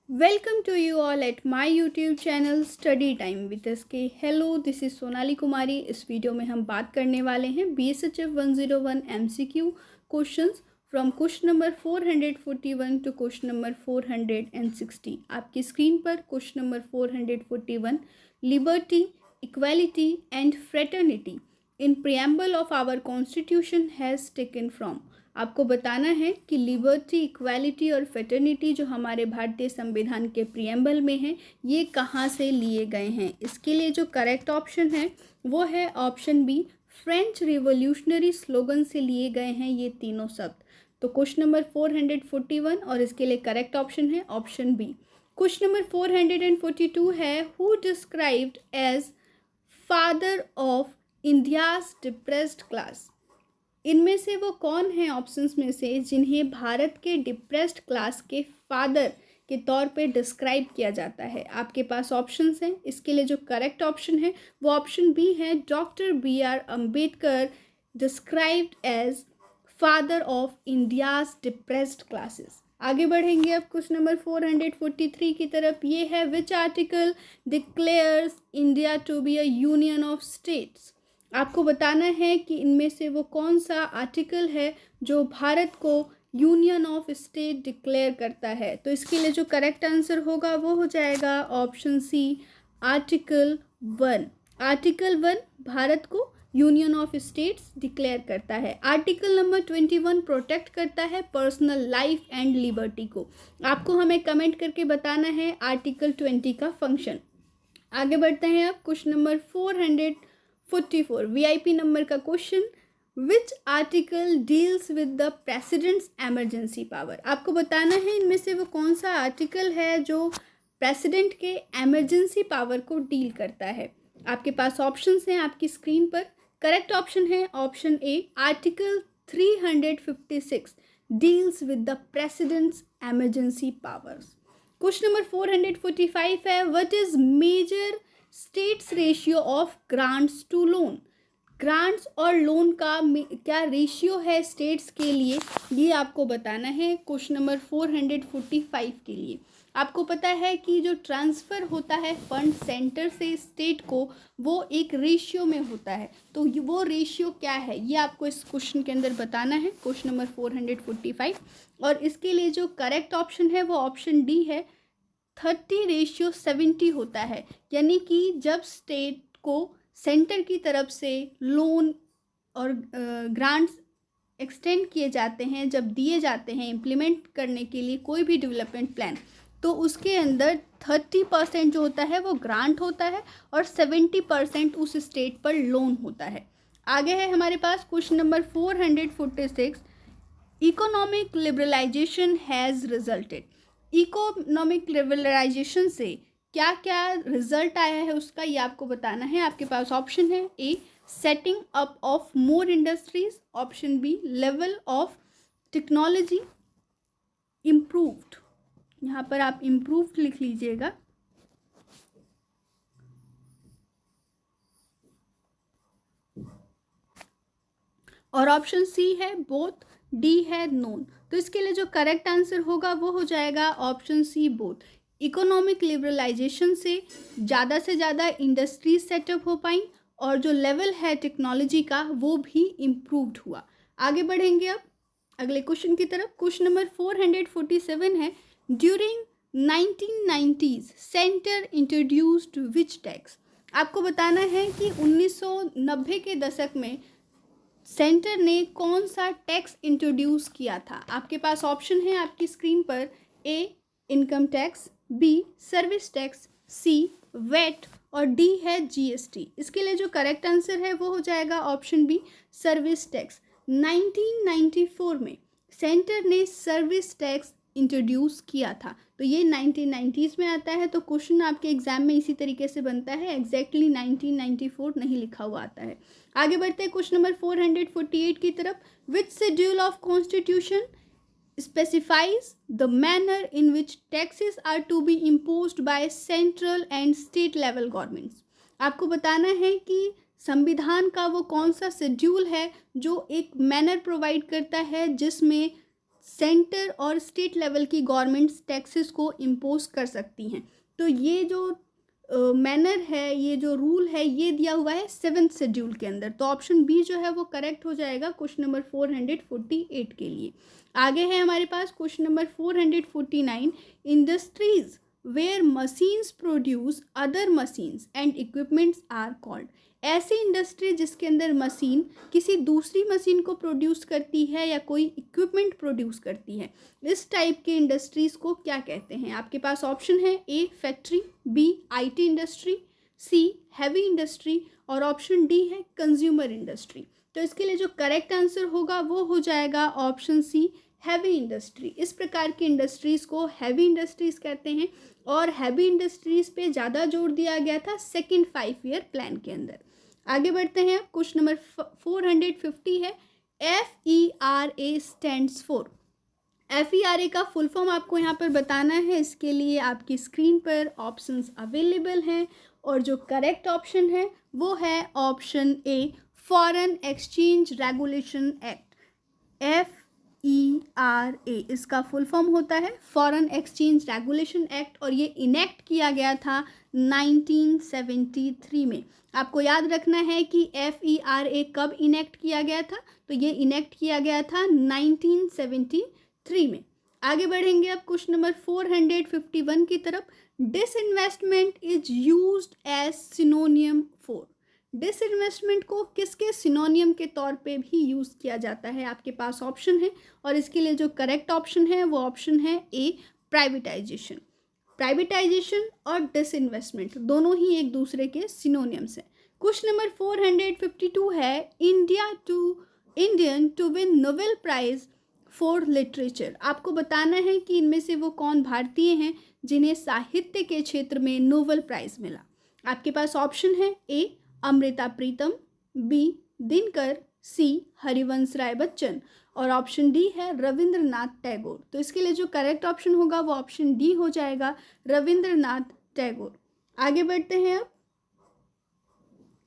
Welcome to you all at my YouTube channel Study Time with SK. Hello, this is Sonali Kumari. इस video में हम बात करने वाले हैं BSHF 101 MCQ questions from question number 441 to question number 460. आपकी screen पर question number 441, liberty, equality and fraternity in preamble of our constitution has taken from. आपको बताना है कि लिबर्टी, इक्वालिटी और फेटर्निटी जो हमारे भारतीय संविधान के प्रियम्बल में हैं ये कहाँ से लिए गए हैं. इसके लिए जो करेक्ट ऑप्शन है वो है option B. French revolutionary slogan से लिए गए हैं ये तीनों शब्द. तो क्वेश्चन नंबर 441 और इसके लिए करेक्ट ऑप्शन है ऑप्शन बी. क्वेश्चन नंबर 442 है who described as father of India's depressed class. इनमें से वो कौन है ऑप्शंस में से जिन्हें भारत के डिप्रेस्ड क्लास के फादर के तौर पे डिस्क्राइब किया जाता है. आपके पास ऑप्शंस हैं. इसके लिए जो करेक्ट ऑप्शन है वो ऑप्शन बी है. Doctor BR Ambedkar described as father of India's depressed classes. आगे बढ़ेंगे अब क्वेश्चन नंबर 443 की तरफ. ये है which article declares India to be a union of states. आपको बताना है कि इनमें से वो कौन सा आर्टिकल है जो भारत को यूनियन ऑफ स्टेट डिक्लेयर करता है. तो इसके लिए जो करेक्ट आंसर होगा वो हो जाएगा option C, article 1. Article 1 Bharat को यूनियन ऑफ स्टेट्स डिक्लेयर करता है. आर्टिकल नंबर 21 प्रोटेक्ट करता है पर्सनल लाइफ एंड लिबर्टी को. आपको हमें कमेंट करके बताना है आर्टिकल 20 का फंक्शन. आगे बढ़ते हैं अब क्वेश्चन नंबर 444 VIP नंबर का question. Which article deals with the president's emergency power. आपको बताना है इनमें से वो कौन सा आर्टिकल है जो प्रेसिडेंट के एमरजेंसी पावर को डील करता है. आपके पास ऑप्शंस हैं आपकी स्क्रीन पर. करेक्ट ऑप्शन है option A. Article 356 deals with the president's emergency powers. Question number 445 है what is major states ratio of grants to loan. Grants और लोन का क्या रेशियो है स्टेट्स के लिए ये आपको बताना है. क्वेश्चन नंबर 445 के लिए आपको पता है कि जो ट्रांसफ़र होता है फंड सेंटर से स्टेट को वो एक रेशियो में होता है. तो वो रेशियो क्या है ये आपको इस क्वेश्चन के अंदर बताना है. क्वेश्चन नंबर 445 और इसके लिए जो करेक्ट ऑप्शन है वो ऑप्शन डी है. 30:70 होता है. यानी कि जब स्टेट को सेंटर की तरफ से लोन और ग्रांट्स एक्सटेंड किए जाते हैं, जब दिए जाते हैं इम्प्लीमेंट करने के लिए कोई भी डेवलपमेंट प्लान, तो उसके अंदर 30% जो होता है वो ग्रांट होता है और 70% उस स्टेट पर लोन होता है. आगे है हमारे पास question number 446. Economic liberalisation has resulted. Economic liberalisation से क्या क्या रिजल्ट आया है उसका ये आपको बताना है. आपके पास ऑप्शन है A. Setting up of more industries. Option B. Level of technology improved. यहाँ पर आप इम्प्रूव्ड लिख लीजिएगा. और ऑप्शन सी है बोथ. डी है नोन. तो इसके लिए जो करेक्ट आंसर होगा वो हो जाएगा option C both. Economic liberalisation से ज़्यादा इंडस्ट्रीज सेटअप हो पाई और जो लेवल है टेक्नोलॉजी का वो भी इम्प्रूव्ड हुआ. आगे बढ़ेंगे अब अगले क्वेश्चन की तरफ. क्वेश्चन नंबर 447 है ड्यूरिंग 1990s सेंटर इंट्रोड्यूस्ड विच टैक्स. आपको बताना है कि 1990 के दशक में सेंटर ने कौन सा टैक्स इंट्रोड्यूस किया था. आपके पास ऑप्शन है आपकी स्क्रीन पर. A. Income tax, B. Service tax, C. VAT और डी है GST. इसके लिए जो करेक्ट आंसर है वो हो जाएगा ऑप्शन बी. Service tax. 1994 में सेंटर ने सर्विस टैक्स इंट्रोड्यूस किया था. तो ये 1990s में आता है. तो क्वेश्चन आपके एग्जाम में इसी तरीके से बनता है. एग्जैक्टली 1994 नहीं लिखा हुआ आता है. आगे बढ़ते हैं क्वेश्चन नंबर 448 की तरफ. Which schedule of constitution specifies the manner in which taxes are to be imposed by central and state level governments. आपको बताना है कि संविधान का वो कौन सा शेड्यूल है जो एक मैनर प्रोवाइड करता है जिसमें सेंटर और स्टेट लेवल की गवर्नमेंट्स टैक्सेस को इम्पोज कर सकती हैं। तो ये जो मैनर है, ये जो रूल है, ये दिया हुआ है 7th शेड्यूल के अंदर। तो ऑप्शन बी जो है वो करेक्ट हो जाएगा क्वेश्चन नंबर 448 के लिए। आगे है हमारे पास question number 449, industries where machines produce other machines and equipments are called. ऐसी इंडस्ट्री जिसके अंदर मशीन किसी दूसरी मशीन को प्रोड्यूस करती है या कोई इक्विपमेंट प्रोड्यूस करती है, इस टाइप की इंडस्ट्रीज़ को क्या कहते हैं? आपके पास ऑप्शन है A factory, B IT industry, C heavy industry और ऑप्शन डी है कंज्यूमर इंडस्ट्री। तो इसके लिए जो करेक्ट आंसर होगा वो हो जाएगा ऑप्शन सी हैवी इंडस्ट्री। इस प्रकार की इंडस्ट्रीज़ को हैवी इंडस्ट्रीज़ कहते हैं और हैवी इंडस्ट्रीज़ पे ज़्यादा जोर दिया गया था सेकेंड 5 ईयर प्लान के अंदर। आगे बढ़ते हैं, क्वेश्चन नंबर 450 है FERA स्टैंड्स फॉर। FERA का फुल फॉर्म आपको यहाँ पर बताना है। इसके लिए आपकी स्क्रीन पर ऑप्शंस अवेलेबल हैं और जो करेक्ट ऑप्शन है वो है option a foreign exchange regulation act. FERA इसका फुल फॉर्म होता है फॉरेन एक्सचेंज रेगुलेशन एक्ट और ये इनेक्ट किया गया था 1973 में। आपको याद रखना है कि FERA कब इनेक्ट किया गया था, तो ये इनेक्ट किया गया था 1973 में। आगे बढ़ेंगे अब क्वेश्चन नंबर 451 की तरफ। Disinvestment is used as synonym for. Disinvestment को किसके सिनोनियम के तौर पे भी यूज़ किया जाता है? आपके पास ऑप्शन है और इसके लिए जो करेक्ट ऑप्शन है वो ऑप्शन है ए प्राइवेटाइजेशन। प्राइवेटाइजेशन और डिसइन्वेस्टमेंट दोनों ही एक दूसरे के सिनोनियम्स हैं। क्वेश्चन नंबर 452 है Indian to win Nobel prize for literature. आपको बताना है कि इनमें से वो कौन भारतीय हैं जिन्हें साहित्य के क्षेत्र में नोबेल प्राइज मिला। आपके पास ऑप्शन है ए अमृता प्रीतम, बी दिनकर, सी हरिवंश राय बच्चन और ऑप्शन डी है रविंद्रनाथ टैगोर। तो इसके लिए जो करेक्ट ऑप्शन होगा वो ऑप्शन डी हो जाएगा रविंद्रनाथ टैगोर। आगे बढ़ते हैं अब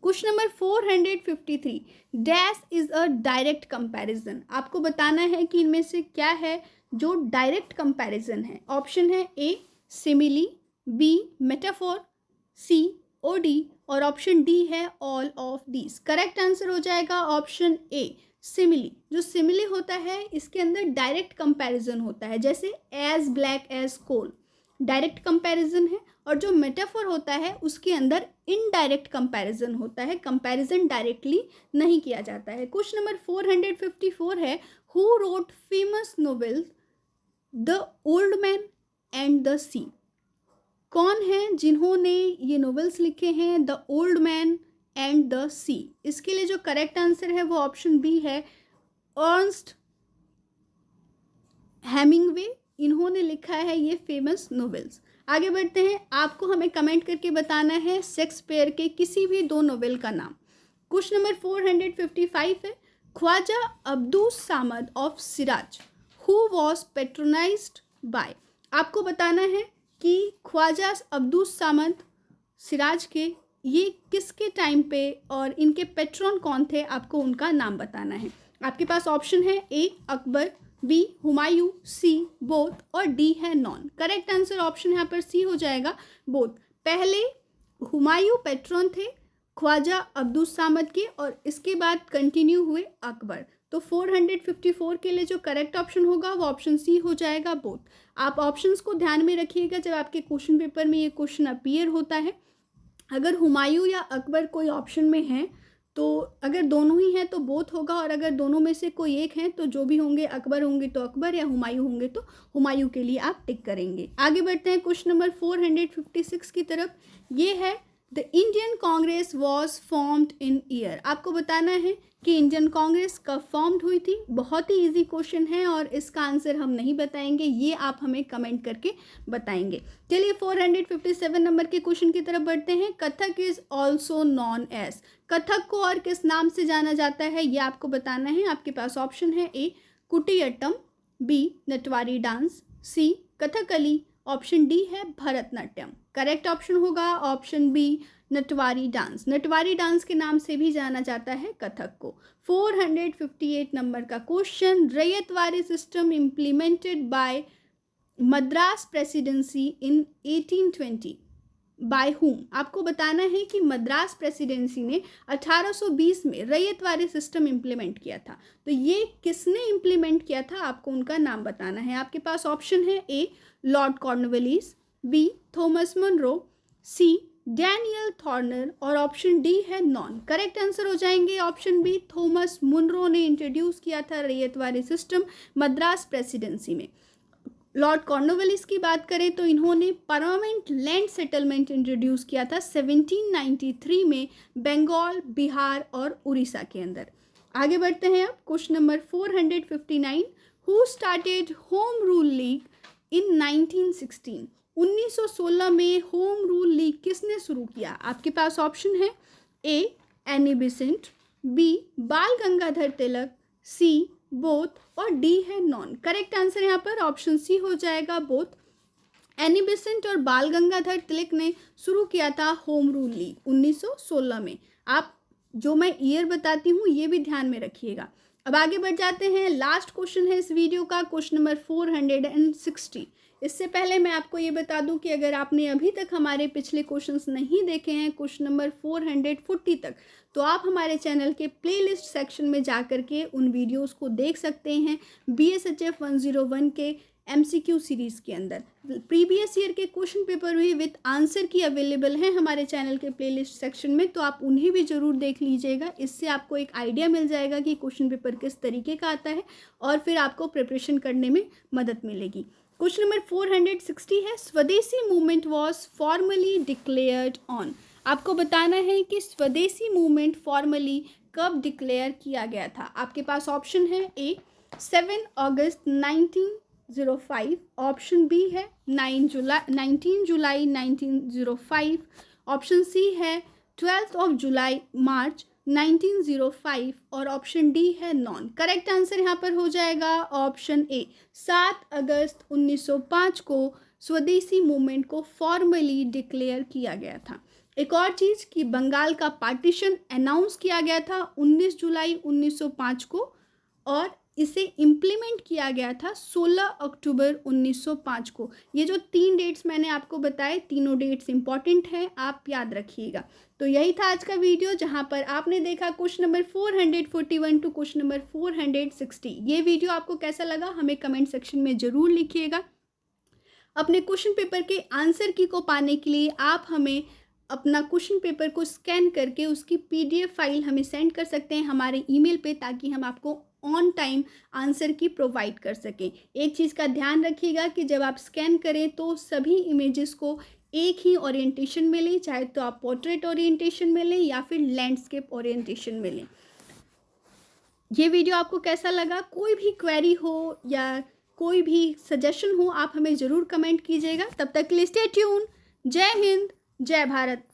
question number 453, dash is a direct comparison. आपको बताना है कि इनमें से क्या है जो डायरेक्ट कंपैरिजन है। ऑप्शन है A simile, B metaphor, C ode और ऑप्शन डी है all of these. Correct answer हो जाएगा ऑप्शन ए सिमिली। जो सिमिली होता है इसके अंदर डायरेक्ट कंपैरिजन होता है, जैसे as black as coal direct comparison है, और जो मेटाफोर होता है उसके अंदर इनडायरेक्ट कंपैरिजन होता है, कंपैरिजन डायरेक्टली नहीं किया जाता है। क्वेश्चन नंबर 454 है who wrote famous novel the old man and the sea. कौन है जिन्होंने ये नोवेल्स लिखे हैं the old man and the sea. इसके लिए जो करेक्ट आंसर है वो ऑप्शन बी है अर्नस्ट हेमिंगवे। इन्होंने लिखा है ये फेमस नोवेल्स। आगे बढ़ते हैं, आपको हमें कमेंट करके बताना है शेक्सपियर के किसी भी 2 नोवेल का नाम। क्वेश्चन नंबर 455 है Khwaja Abdus Samad of Shiraz who was patronised by. आपको बताना है कि ख्वाजा अब्दुस सामद सिराज के ये किसके टाइम पे और इनके पेट्रॉन कौन थे, आपको उनका नाम बताना है। आपके पास ऑप्शन है ए Akbar, B Humayun, C both और डी है नॉन। करेक्ट आंसर ऑप्शन यहाँ पर सी हो जाएगा बोथ। पहले हुमायूं पेट्रॉन थे ख्वाजा अब्दुस सामद के और इसके बाद कंटिन्यू हुए अकबर। तो 454 के लिए जो करेक्ट ऑप्शन होगा वो ऑप्शन सी हो जाएगा बोथ। आप ऑप्शंस को ध्यान में रखिएगा जब आपके क्वेश्चन पेपर में ये क्वेश्चन अपीयर होता है। अगर हुमायूं या अकबर कोई ऑप्शन में है तो अगर दोनों ही हैं तो बोथ होगा, और अगर दोनों में से कोई एक है तो जो भी होंगे अकबर होंगे तो अकबर या हुमायूं होंगे तो हुमायूं के लिए आप टिक करेंगे। आगे बढ़ते हैं क्वेश्चन नंबर 456 की तरफ। ये है the Indian Congress was formed in year. आपको बताना है कि इंडियन कांग्रेस कब फॉर्म्ड हुई थी। बहुत ही इजी क्वेश्चन है और इसका आंसर हम नहीं बताएंगे, ये आप हमें कमेंट करके बताएंगे। चलिए 457 नंबर के क्वेश्चन की तरफ बढ़ते हैं। Kathak is also known as. Kathak को और किस नाम से जाना जाता है ये आपको बताना है। आपके पास ऑप्शन है ए कुटियाट्टम, बी नटवारी डांस, सी कथकली ऑप्शन डी है भरतनाट्यम। करेक्ट ऑप्शन होगा ऑप्शन बी नटवारी डांस। नटवारी डांस के नाम से भी जाना जाता है कथक को। 458 नंबर का question, ryotwari system implemented by Madras presidency in 1820 by whom. आपको बताना है कि मद्रास प्रेसिडेंसी ने 1820 में रैयतवाड़ी सिस्टम इम्प्लीमेंट किया था, तो ये किसने इम्प्लीमेंट किया था, आपको उनका नाम बताना है। आपके पास ऑप्शन है A Lord Cornwallis, B Thomas Munro, C Daniel Thorner और ऑप्शन डी है नॉन। करेक्ट आंसर हो जाएंगे ऑप्शन बी, थॉमस मुनरो ने इंट्रोड्यूस किया था रैयतवाड़ी सिस्टम मद्रास प्रेसिडेंसी में। लॉर्ड कॉर्नवालिस की बात करें तो इन्होंने परमानेंट लैंड सेटलमेंट इंट्रोड्यूस किया था 1793 में बंगाल, बिहार और उड़ीसा के अंदर। आगे बढ़ते हैं अब question number 459, who started home rule league इन 1916। 1916 में होम रूल लीग किसने शुरू किया? आपके पास ऑप्शन है ए एनी बेसेंट, बी बाल गंगाधर तिलक, सी बोथ और डी है नॉन। करेक्ट आंसर यहाँ पर ऑप्शन सी हो जाएगा बोथ। एनी बेसेंट और बाल गंगाधर तिलक ने शुरू किया था होम रूल लीग 1916 में। आप जो मैं ईयर बताती हूँ ये भी ध्यान में रखिएगा। अब आगे बढ़ जाते हैं, लास्ट क्वेश्चन है इस वीडियो का, क्वेश्चन नंबर 460। इससे पहले मैं आपको ये बता दूं कि अगर आपने अभी तक हमारे पिछले क्वेश्चंस नहीं देखे हैं क्वेश्चन नंबर 440 तक, तो आप हमारे चैनल के प्लेलिस्ट सेक्शन में जा कर के उन वीडियोस को देख सकते हैं। BSHF 101 के MCQ सीरीज़ के अंदर प्रीवियस ईयर के क्वेश्चन पेपर भी विद आंसर की अवेलेबल हैं हमारे चैनल के प्लेलिस्ट सेक्शन में, तो आप उन्हें भी ज़रूर देख लीजिएगा। इससे आपको एक आइडिया मिल जाएगा कि क्वेश्चन पेपर किस तरीके का आता है और फिर आपको प्रिपरेशन करने में मदद मिलेगी। क्वेश्चन नंबर 460 है, स्वदेशी movement was formally declared on. आपको बताना है कि स्वदेशी मूवमेंट फॉर्मली कब डिक्लेयर किया गया था। आपके पास ऑप्शन है ए 7 अगस्त 1905, ऑप्शन बी है 19 जुलाई 1905, ऑप्शन सी है 12 जुलाई मार्च 1905 और ऑप्शन डी है नॉन। करेक्ट आंसर यहाँ पर हो जाएगा ऑप्शन ए 7 अगस्त 1905 को स्वदेशी मूवमेंट को फॉर्मली डिक्लेयर किया गया था। एक और चीज़ कि बंगाल का पार्टीशन अनाउंस किया गया था 19 जुलाई 1905 को और इसे इम्प्लीमेंट किया गया था 16 अक्टूबर 1905 को। ये जो 3 डेट्स मैंने आपको बताए, तीनों डेट्स इंपॉर्टेंट हैं, आप याद रखिएगा। तो यही था आज का वीडियो जहाँ पर आपने देखा question number 441 to question number 460। ये वीडियो आपको कैसा लगा हमें कमेंट सेक्शन में ज़रूर लिखिएगा। अपने क्वेश्चन पेपर के आंसर की को पाने के लिए आप हमें अपना क्वेश्चन पेपर को स्कैन करके उसकी PDF फाइल हमें सेंड कर सकते हैं हमारे ईमेल पे, ताकि हम आपको ऑन टाइम आंसर की प्रोवाइड कर सकें। एक चीज़ का ध्यान रखिएगा कि जब आप स्कैन करें तो सभी इमेजेस को एक ही ओरिएंटेशन में लें, चाहे तो आप पोर्ट्रेट ओरिएंटेशन में लें या फिर लैंडस्केप ओरिएंटेशन में लें। ये वीडियो आपको कैसा लगा? कोई भी क्वेरी हो या कोई भी सजेशन हो आप हमें ज़रूर कमेंट कीजिएगा। तब तक के लिए स्टे ट्यून। जय हिंद, जय भारत।